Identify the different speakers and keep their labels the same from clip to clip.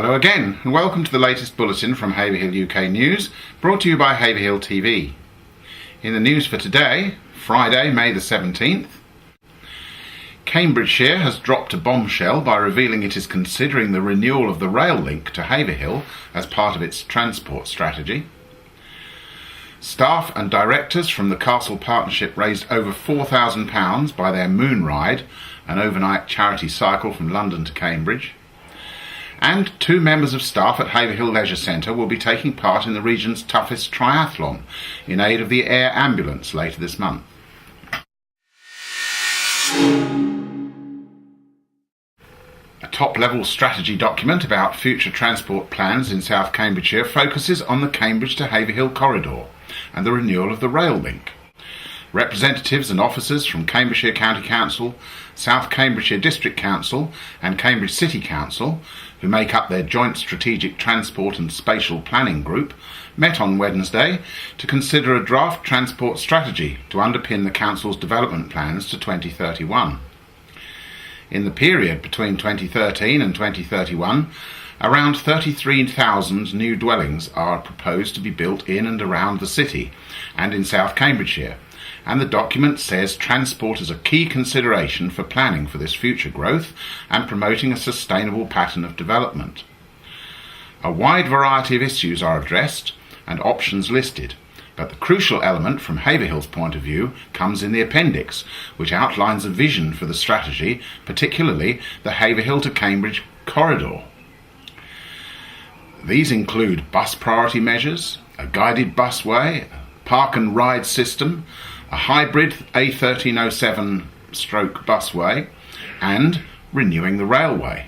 Speaker 1: Hello again, and welcome to the latest bulletin from Haverhill UK News, brought to you by Haverhill TV. In the news for today, Friday, May the 17th, Cambridgeshire has dropped a bombshell by revealing it is considering the renewal of the rail link to Haverhill as part of its transport strategy. Staff and directors from the Castle Partnership raised over £4,000 by their moonride, an overnight charity cycle from London to Cambridge. And 2 members of staff at Haverhill Leisure Centre will be taking part in the region's toughest triathlon in aid of the air ambulance later this month. A top-level strategy document about future transport plans in South Cambridgeshire focuses on the Cambridge to Haverhill corridor and the renewal of the rail link. Representatives and officers from Cambridgeshire County Council, South Cambridgeshire District Council and Cambridge City Council, who make up their joint strategic transport and spatial planning group, met on Wednesday to consider a draft transport strategy to underpin the council's development plans to 2031. In the period between 2013 and 2031, around 33,000 new dwellings are proposed to be built in and around the city and in South Cambridgeshire, and the document says transport is a key consideration for planning for this future growth and promoting a sustainable pattern of development. A wide variety of issues are addressed and options listed, but the crucial element from Haverhill's point of view comes in the appendix, which outlines a vision for the strategy, particularly the Haverhill to Cambridge corridor. These include bus priority measures, a guided busway, a park and ride system, a hybrid A1307 busway, and renewing the railway.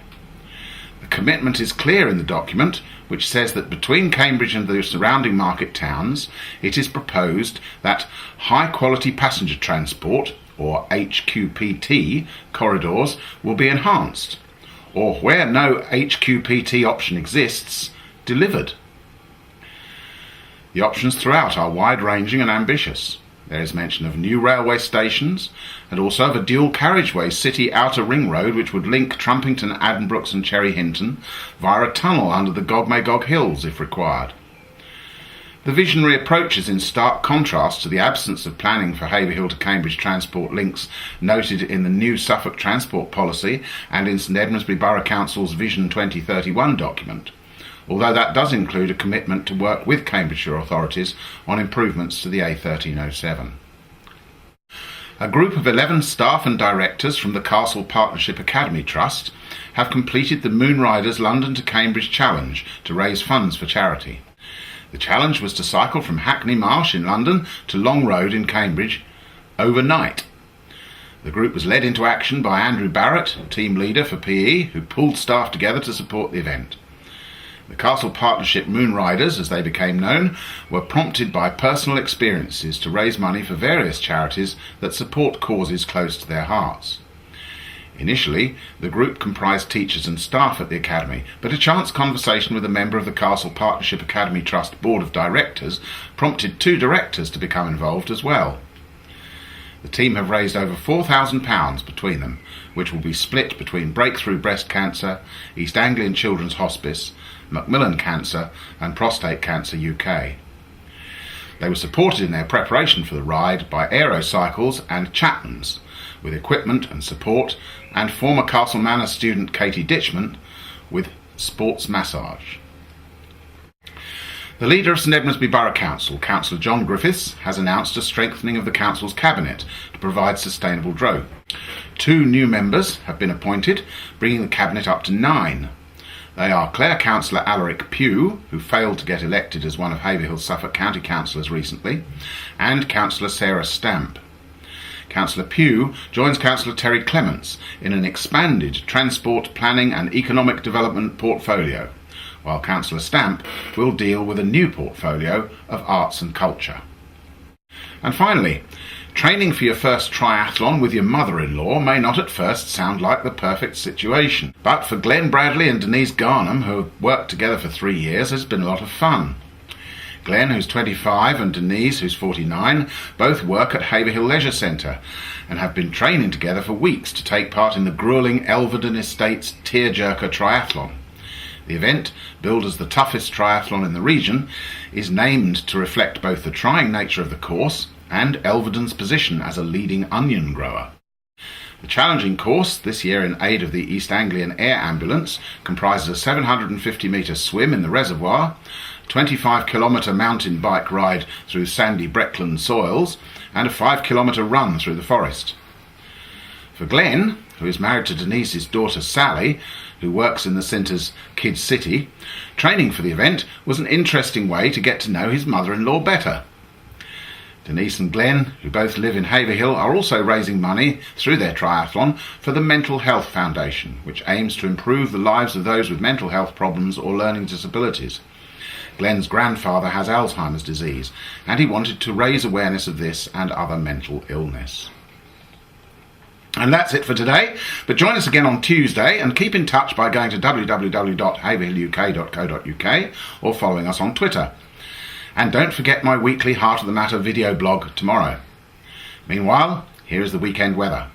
Speaker 1: The commitment is clear in the document, which says that between Cambridge and the surrounding market towns, it is proposed that high-quality passenger transport, or HQPT, corridors will be enhanced, or where no HQPT option exists, delivered. The options throughout are wide-ranging and ambitious. There is mention of new railway stations and also of a dual carriageway city outer ring road which would link Trumpington, Addenbrooks and Cherry Hinton via a tunnel under the Gog Hills if required. The visionary approach is in stark contrast to the absence of planning for Haverhill to Cambridge transport links noted in the new Suffolk Transport Policy and in St Edmundsbury Borough Council's Vision 2031 document, although that does include a commitment to work with Cambridgeshire authorities on improvements to the A1307. A group of 11 staff and directors from the Castle Partnership Academy Trust have completed the Moonriders London to Cambridge Challenge to raise funds for charity. The challenge was to cycle from Hackney Marsh in London to Long Road in Cambridge overnight. The group was led into action by Andrew Barrett, team leader for PE, who pulled staff together to support the event. The Castle Partnership Moonriders, as they became known, were prompted by personal experiences to raise money for various charities that support causes close to their hearts. Initially, the group comprised teachers and staff at the Academy, but a chance conversation with a member of the Castle Partnership Academy Trust Board of Directors prompted 2 directors to become involved as well. The team have raised over £4,000 between them, which will be split between Breakthrough Breast Cancer, East Anglian Children's Hospice, Macmillan Cancer and Prostate Cancer UK. They were supported in their preparation for the ride by Aerocycles and Chapman's, with equipment and support, and former Castle Manor student Katie Ditchman with sports massage. The leader of St Edmundsbury Borough Council, Councillor John Griffiths, has announced a strengthening of the council's cabinet to provide sustainable growth. 2 new members have been appointed, bringing the cabinet up to 9. They are Clare Councillor Alaric Pugh, who failed to get elected as one of Haverhill's Suffolk County councillors recently, and Councillor Sarah Stamp. Councillor Pugh joins Councillor Terry Clements in an expanded transport, planning and economic development portfolio, while Councillor Stamp will deal with a new portfolio of arts and culture. And finally, training for your first triathlon with your mother-in-law may not at first sound like the perfect situation, but for Glenn Bradley and Denise Garnham, who have worked together for 3 years, has been a lot of fun. Glenn, who's 25, and Denise, who's 49, both work at Haverhill Leisure Centre and have been training together for weeks to take part in the gruelling Elverden Estates tearjerker triathlon. The event, billed as the toughest triathlon in the region, is named to reflect both the trying nature of the course and Elvedon's position as a leading onion grower. The challenging course, this year in aid of the East Anglian Air Ambulance, comprises a 750-metre swim in the reservoir, a 25-kilometre mountain bike ride through sandy Breckland soils, and a 5-kilometre run through the forest. For Glenn, who is married to Denise's daughter Sally, who works in the centre's Kids City, training for the event was an interesting way to get to know his mother-in-law better. Denise and Glenn, who both live in Haverhill, are also raising money through their triathlon for the Mental Health Foundation, which aims to improve the lives of those with mental health problems or learning disabilities. Glenn's grandfather has Alzheimer's disease, and he wanted to raise awareness of this and other mental illness. And that's it for today, but join us again on Tuesday and keep in touch by going to www.haverhilluk.co.uk or following us on Twitter. And don't forget my weekly Heart of the Matter video blog tomorrow. Meanwhile, here is the weekend weather.